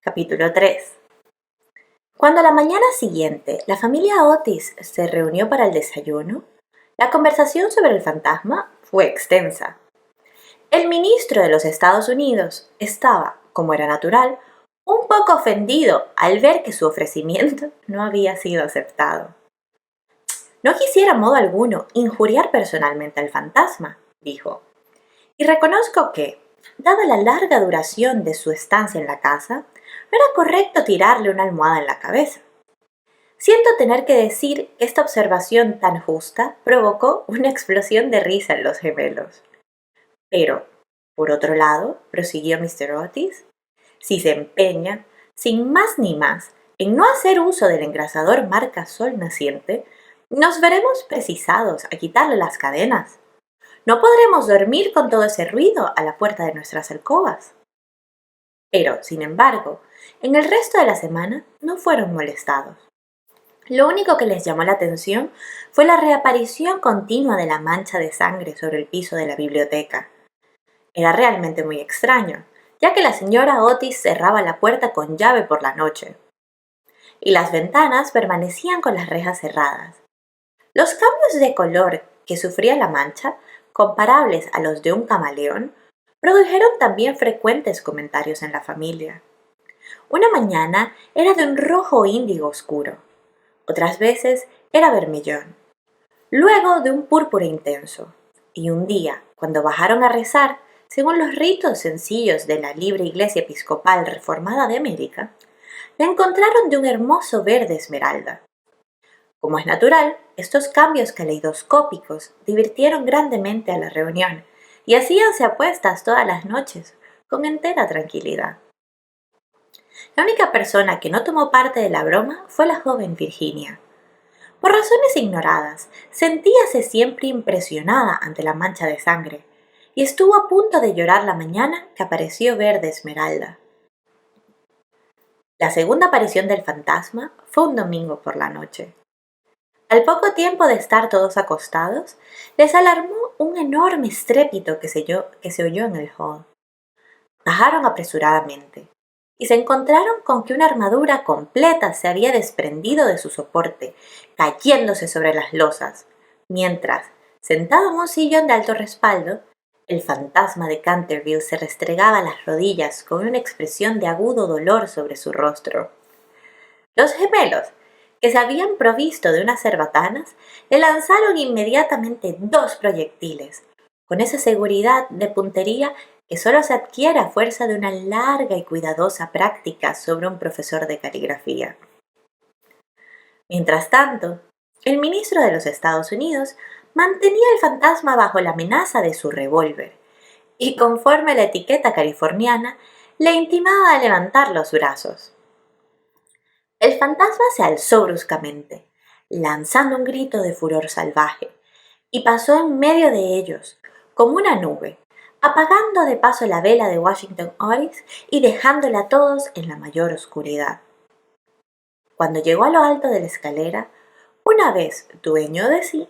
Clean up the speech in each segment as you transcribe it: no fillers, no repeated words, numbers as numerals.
Capítulo 3. Cuando a la mañana siguiente la familia Otis se reunió para el desayuno, la conversación sobre el fantasma fue extensa. El ministro de los Estados Unidos estaba, como era natural, un poco ofendido al ver que su ofrecimiento no había sido aceptado. No quisiera en modo alguno injuriar personalmente al fantasma, dijo, y reconozco que, dada la larga duración de su estancia en la casa, no era correcto tirarle una almohada en la cabeza. Siento tener que decir que esta observación tan justa provocó una explosión de risa en los gemelos. Pero, por otro lado, prosiguió Mr. Otis, si se empeña, sin más ni más, en no hacer uso del engrasador marca Sol Naciente, nos veremos precisados a quitarle las cadenas. No podremos dormir con todo ese ruido a la puerta de nuestras alcobas. Pero, sin embargo, en el resto de la semana no fueron molestados. Lo único que les llamó la atención fue la reaparición continua de la mancha de sangre sobre el piso de la biblioteca. Era realmente muy extraño, ya que la señora Otis cerraba la puerta con llave por la noche, y las ventanas permanecían con las rejas cerradas. Los cambios de color que sufría la mancha, comparables a los de un camaleón, produjeron también frecuentes comentarios en la familia. Una mañana era de un rojo índigo oscuro, otras veces era vermellón, luego de un púrpura intenso, y un día, cuando bajaron a rezar, según los ritos sencillos de la libre Iglesia Episcopal Reformada de América, la encontraron de un hermoso verde esmeralda. Como es natural, estos cambios caleidoscópicos divirtieron grandemente a la reunión y hacíanse apuestas todas las noches, con entera tranquilidad. La única persona que no tomó parte de la broma fue la joven Virginia. Por razones ignoradas, sentíase siempre impresionada ante la mancha de sangre, y estuvo a punto de llorar la mañana que apareció verde esmeralda. La segunda aparición del fantasma fue un domingo por la noche. Al poco tiempo de estar todos acostados, les alarmó un enorme estrépito que se oyó en el hall. Bajaron apresuradamente y se encontraron con que una armadura completa se había desprendido de su soporte, cayéndose sobre las losas, mientras, sentado en un sillón de alto respaldo, el fantasma de Canterville se restregaba las rodillas con una expresión de agudo dolor sobre su rostro. Los gemelos, que se habían provisto de unas cerbatanas, le lanzaron inmediatamente 2 proyectiles, con esa seguridad de puntería que solo se adquiere a fuerza de una larga y cuidadosa práctica sobre un profesor de caligrafía. Mientras tanto, el ministro de los Estados Unidos mantenía el fantasma bajo la amenaza de su revólver, y conforme la etiqueta californiana, le intimaba a levantar los brazos. El fantasma se alzó bruscamente, lanzando un grito de furor salvaje, y pasó en medio de ellos, como una nube, apagando de paso la vela de Washington Otis y dejándola a todos en la mayor oscuridad. Cuando llegó a lo alto de la escalera, una vez dueño de sí,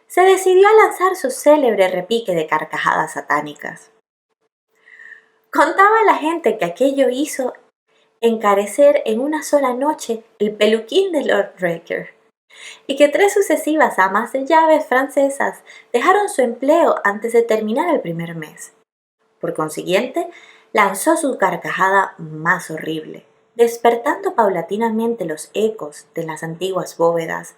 se decidió a lanzar su célebre repique de carcajadas satánicas. Contaba la gente que aquello hizo encarecer en una sola noche el peluquín de Lord Raker, y que 3 sucesivas amas de llaves francesas dejaron su empleo antes de terminar el primer mes. Por consiguiente, lanzó su carcajada más horrible, despertando paulatinamente los ecos de las antiguas bóvedas,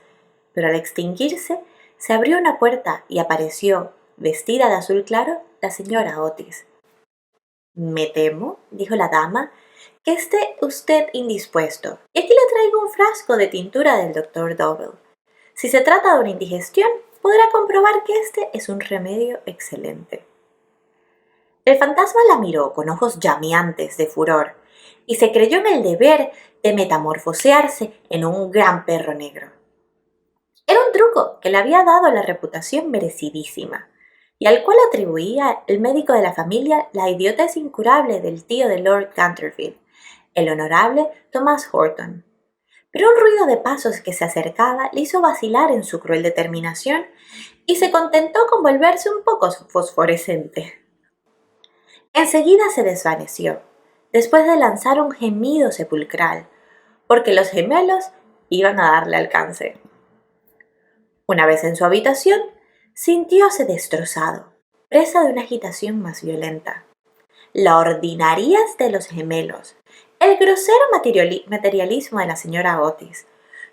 pero al extinguirse, se abrió una puerta y apareció, vestida de azul claro, la señora Otis. «Me temo», dijo la dama, «que esté usted indispuesto, y aquí le traigo un frasco de tintura del Dr. Dobell. Si se trata de una indigestión, podrá comprobar que este es un remedio excelente». El fantasma la miró con ojos llameantes de furor y se creyó en el deber de metamorfosearse en un gran perro negro. Era un truco que le había dado la reputación merecidísima, y al cual atribuía el médico de la familia la idiotez incurable del tío de Lord Canterville, el honorable Thomas Horton. Pero un ruido de pasos que se acercaba le hizo vacilar en su cruel determinación y se contentó con volverse un poco fosforescente. Enseguida se desvaneció, después de lanzar un gemido sepulcral, porque los gemelos iban a darle alcance. Una vez en su habitación, sintióse destrozado, presa de una agitación más violenta. La ordinariez de los gemelos, el grosero materialismo de la señora Otis,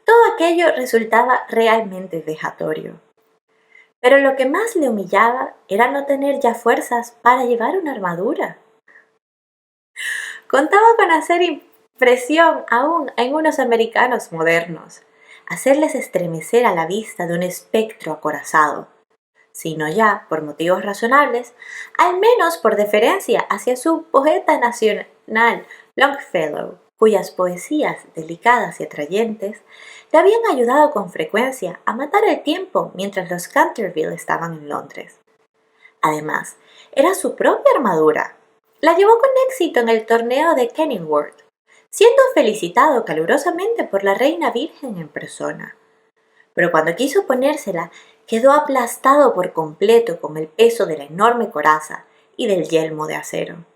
todo aquello resultaba realmente vejatorio. Pero lo que más le humillaba era no tener ya fuerzas para llevar una armadura. Contaba con hacer impresión aún en unos americanos modernos, hacerles estremecer a la vista de un espectro acorazado, sino ya, por motivos razonables, al menos por deferencia hacia su poeta nacional Longfellow, cuyas poesías, delicadas y atrayentes, le habían ayudado con frecuencia a matar el tiempo mientras los Canterville estaban en Londres. Además, era su propia armadura. La llevó con éxito en el torneo de Kenilworth, siendo felicitado calurosamente por la reina virgen en persona. Pero cuando quiso ponérsela, quedó aplastado por completo con el peso de la enorme coraza y del yelmo de acero,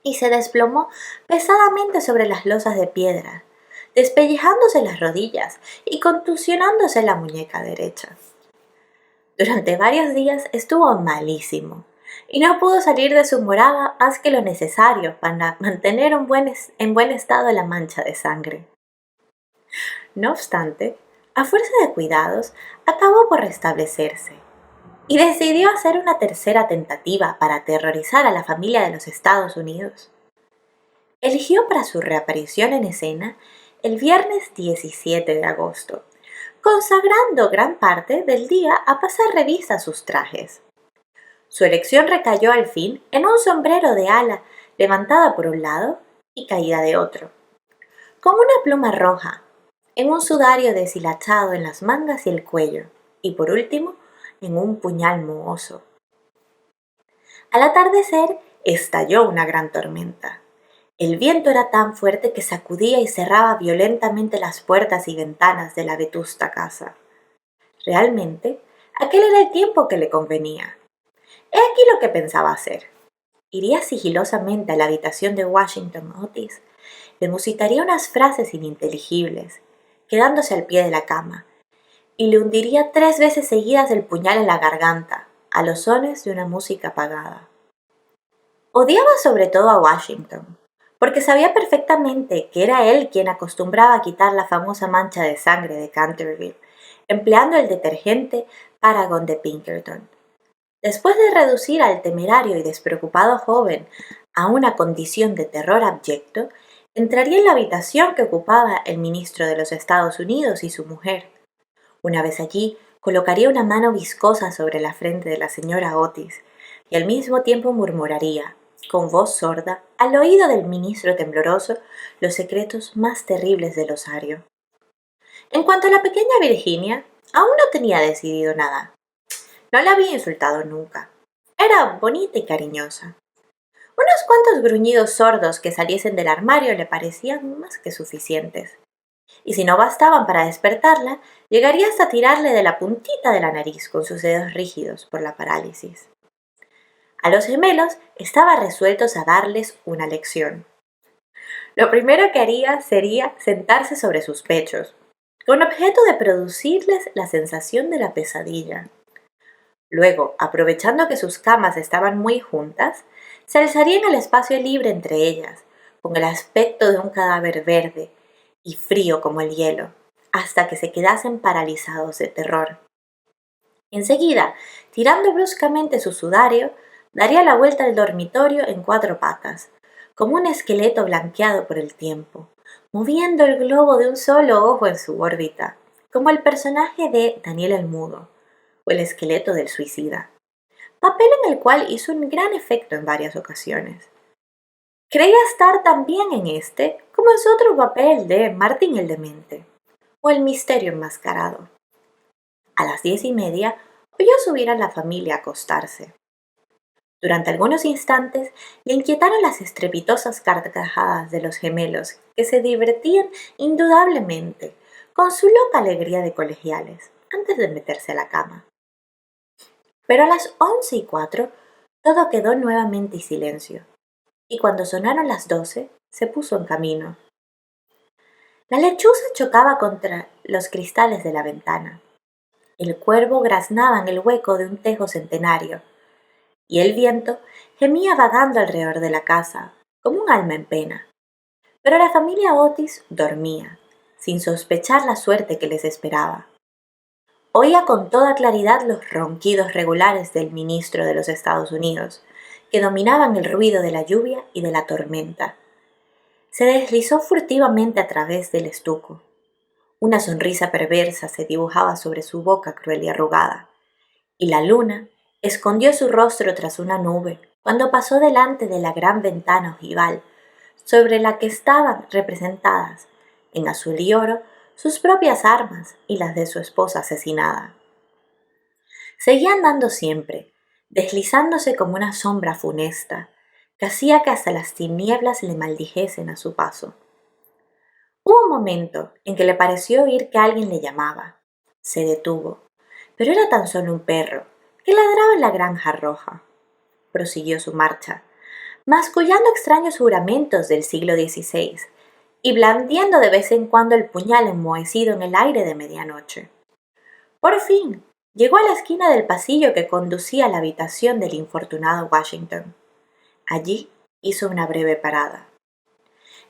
y se desplomó pesadamente sobre las losas de piedra, despellejándose las rodillas y contusionándose la muñeca derecha. Durante varios días estuvo malísimo y no pudo salir de su morada más que lo necesario para mantener en buen estado la mancha de sangre. No obstante, a fuerza de cuidados, acabó por restablecerse y decidió hacer una tercera tentativa para aterrorizar a la familia de los Estados Unidos. Eligió para su reaparición en escena el viernes 17 de agosto, consagrando gran parte del día a pasar revista a sus trajes. Su elección recayó al fin en un sombrero de ala levantada por un lado y caída de otro, con una pluma roja, en un sudario deshilachado en las mangas y el cuello, y por último, en un puñal mohoso. Al atardecer estalló una gran tormenta. El viento era tan fuerte que sacudía y cerraba violentamente las puertas y ventanas de la vetusta casa. Realmente, aquel era el tiempo que le convenía. He aquí lo que pensaba hacer. Iría sigilosamente a la habitación de Washington Otis, le musitaría unas frases ininteligibles, quedándose al pie de la cama, y le hundiría 3 veces seguidas el puñal en la garganta, a los sones de una música apagada. Odiaba sobre todo a Washington, porque sabía perfectamente que era él quien acostumbraba a quitar la famosa mancha de sangre de Canterville, empleando el detergente Paragon de Pinkerton. Después de reducir al temerario y despreocupado joven a una condición de terror abyecto, entraría en la habitación que ocupaba el ministro de los Estados Unidos y su mujer. Una vez allí, colocaría una mano viscosa sobre la frente de la señora Otis y al mismo tiempo murmuraría, con voz sorda, al oído del ministro tembloroso, los secretos más terribles del osario. En cuanto a la pequeña Virginia, aún no tenía decidido nada. No la había insultado nunca. Era bonita y cariñosa. Unos cuantos gruñidos sordos que saliesen del armario le parecían más que suficientes. Y si no bastaban para despertarla, llegaría hasta tirarle de la puntita de la nariz con sus dedos rígidos por la parálisis. A los gemelos estaba resueltos a darles una lección. Lo primero que haría sería sentarse sobre sus pechos, con objeto de producirles la sensación de la pesadilla. Luego, aprovechando que sus camas estaban muy juntas, se alzarían al espacio libre entre ellas, con el aspecto de un cadáver verde y frío como el hielo, hasta que se quedasen paralizados de terror. Enseguida, tirando bruscamente su sudario, daría la vuelta al dormitorio en 4 patas, como un esqueleto blanqueado por el tiempo, moviendo el globo de un solo ojo en su órbita, como el personaje de Daniel el Mudo, o el esqueleto del suicida, papel en el cual hizo un gran efecto en varias ocasiones. Creía estar también en este como en su otro papel de Martín el Demente, o el misterio enmascarado. A las 10:30 oyó subir a la familia a acostarse. Durante algunos instantes le inquietaron las estrepitosas carcajadas de los gemelos, que se divertían indudablemente con su loca alegría de colegiales, antes de meterse a la cama. Pero a las 11:04 todo quedó nuevamente en silencio. y cuando sonaron las 12, se puso en camino. La lechuza chocaba contra los cristales de la ventana. El cuervo graznaba en el hueco de un tejo centenario, y el viento gemía vagando alrededor de la casa, como un alma en pena. Pero la familia Otis dormía, sin sospechar la suerte que les esperaba. Oía con toda claridad los ronquidos regulares del ministro de los Estados Unidos, que dominaban el ruido de la lluvia y de la tormenta. Se deslizó furtivamente a través del estuco. Una sonrisa perversa se dibujaba sobre su boca cruel y arrugada, y la luna escondió su rostro tras una nube cuando pasó delante de la gran ventana ojival, sobre la que estaban representadas, en azul y oro, sus propias armas y las de su esposa asesinada. Seguía andando siempre, deslizándose como una sombra funesta, que hacía que hasta las tinieblas le maldijesen a su paso. Hubo un momento en que le pareció oír que alguien le llamaba. Se detuvo, pero era tan solo un perro, que ladraba en la granja roja. Prosiguió su marcha, mascullando extraños juramentos del siglo XVI y blandiendo de vez en cuando el puñal enmohecido en el aire de medianoche. Por fin, llegó a la esquina del pasillo que conducía a la habitación del infortunado Washington. Allí hizo una breve parada.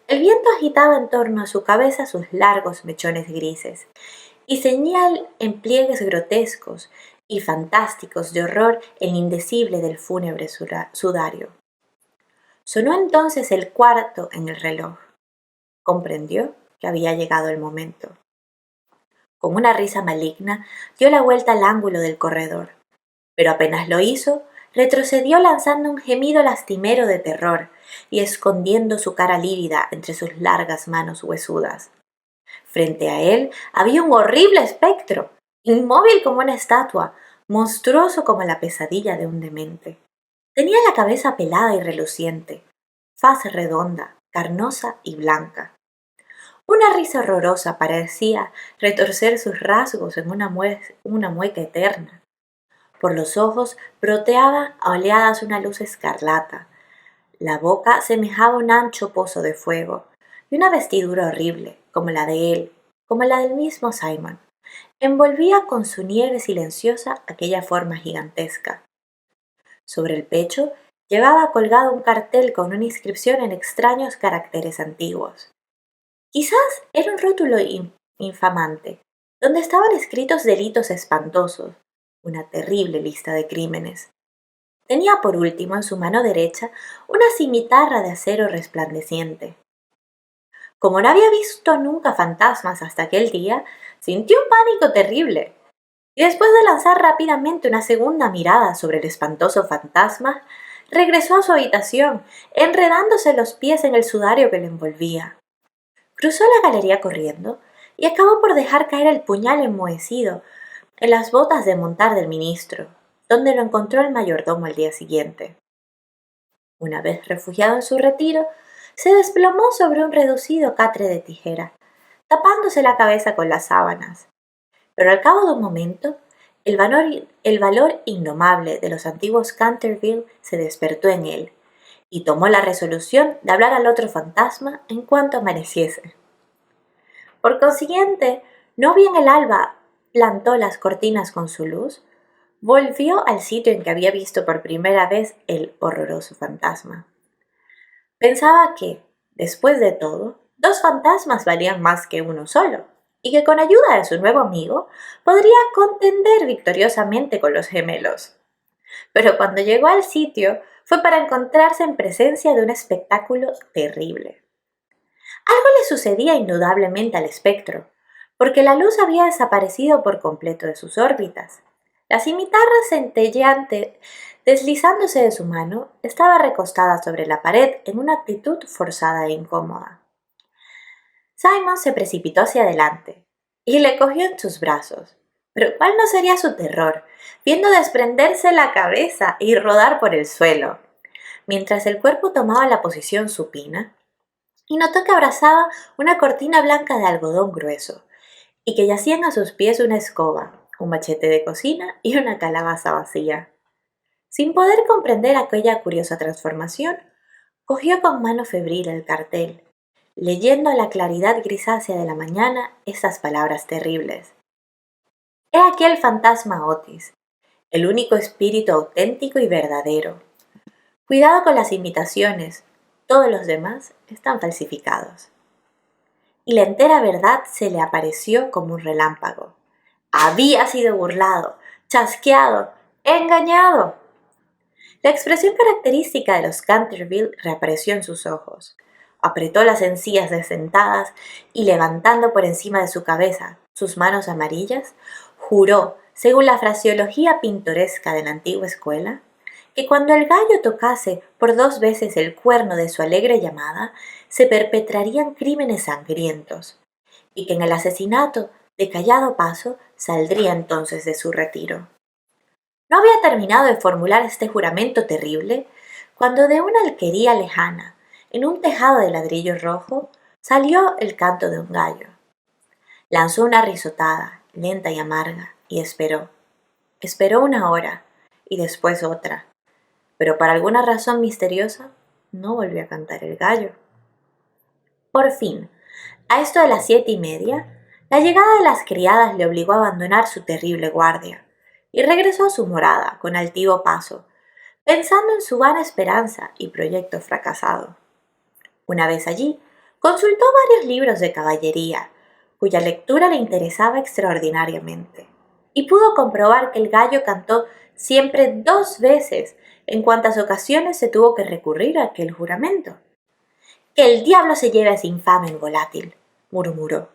El viento agitaba en torno a su cabeza sus largos mechones grises y ceñía en pliegues grotescos y fantásticos de horror el indecible del fúnebre sudario. Sonó entonces el cuarto en el reloj. Comprendió que había llegado el momento. Con una risa maligna, dio la vuelta al ángulo del corredor, pero apenas lo hizo, retrocedió lanzando un gemido lastimero de terror y escondiendo su cara lívida entre sus largas manos huesudas. Frente a él había un horrible espectro, inmóvil como una estatua, monstruoso como la pesadilla de un demente. Tenía la cabeza pelada y reluciente, faz redonda, carnosa y blanca. Una risa horrorosa parecía retorcer sus rasgos en una mueca eterna. Por los ojos broteaba a oleadas una luz escarlata. La boca semejaba un ancho pozo de fuego, y una vestidura horrible, como la de él, como la del mismo Simon, envolvía con su nieve silenciosa aquella forma gigantesca. Sobre el pecho llevaba colgado un cartel con una inscripción en extraños caracteres antiguos. Quizás era un rótulo infamante, donde estaban escritos delitos espantosos, una terrible lista de crímenes. Tenía por último en su mano derecha una cimitarra de acero resplandeciente. Como no había visto nunca fantasmas hasta aquel día, sintió un pánico terrible, y después de lanzar rápidamente una segunda mirada sobre el espantoso fantasma, regresó a su habitación, enredándose los pies en el sudario que le envolvía. Cruzó la galería corriendo y acabó por dejar caer el puñal enmohecido en las botas de montar del ministro, donde lo encontró el mayordomo al día siguiente. Una vez refugiado en su retiro, se desplomó sobre un reducido catre de tijera, tapándose la cabeza con las sábanas. Pero al cabo de un momento, el valor indomable de los antiguos Canterville se despertó en él, y tomó la resolución de hablar al otro fantasma en cuanto amaneciese. Por consiguiente, no bien el alba plantó las cortinas con su luz, volvió al sitio en que había visto por primera vez el horroroso fantasma. Pensaba que, después de todo, 2 fantasmas valían más que uno solo, y que con ayuda de su nuevo amigo podría contender victoriosamente con los gemelos. Pero cuando llegó al sitio fue para encontrarse en presencia de un espectáculo terrible. Algo le sucedía indudablemente al espectro, porque la luz había desaparecido por completo de sus órbitas. La cimitarra centelleante, deslizándose de su mano, estaba recostada sobre la pared en una actitud forzada e incómoda. Simon se precipitó hacia adelante y le cogió en sus brazos. Pero ¿cuál no sería su terror, viendo desprenderse la cabeza y rodar por el suelo, mientras el cuerpo tomaba la posición supina, y notó que abrazaba una cortina blanca de algodón grueso, y que yacían a sus pies una escoba, un machete de cocina y una calabaza vacía? Sin poder comprender aquella curiosa transformación, Cogió con mano febril el cartel, leyendo a la claridad grisácea de la mañana esas palabras terribles. He aquí el fantasma Otis, el único espíritu auténtico y verdadero. Cuidado con las imitaciones, todos los demás están falsificados. Y la entera verdad se le apareció como un relámpago. Había sido burlado, chasqueado, engañado. La expresión característica de los Canterville reapareció en sus ojos. Apretó las encías desdentadas y levantando por encima de su cabeza sus manos amarillas, juró, según la fraseología pintoresca de la antigua escuela, que cuando el gallo tocase por 2 veces el cuerno de su alegre llamada, se perpetrarían crímenes sangrientos, y que en el asesinato, de callado paso, saldría entonces de su retiro. No había terminado de formular este juramento terrible cuando de una alquería lejana, en un tejado de ladrillo rojo, salió el canto de un gallo. Lanzó una risotada, lenta y amarga, y esperó. Esperó 1 hora, y después otra, pero por alguna razón misteriosa no volvió a cantar el gallo. Por fin, a esto de las 7:30, la llegada de las criadas le obligó a abandonar su terrible guardia, y regresó a su morada con altivo paso, pensando en su vana esperanza y proyecto fracasado. Una vez allí, consultó varios libros de caballería, cuya lectura le interesaba extraordinariamente, y pudo comprobar que el gallo cantó siempre 2 veces en cuantas ocasiones se tuvo que recurrir a aquel juramento. «Que el diablo se lleve a ese infame volátil», murmuró.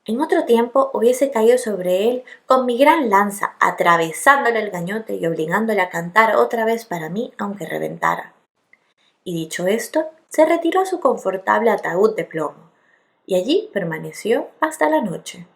En otro tiempo hubiese caído sobre él con mi gran lanza, atravesándole el gañote y obligándole a cantar otra vez para mí aunque reventara. Y dicho esto, se retiró a su confortable ataúd de plomo, y allí permaneció hasta la noche.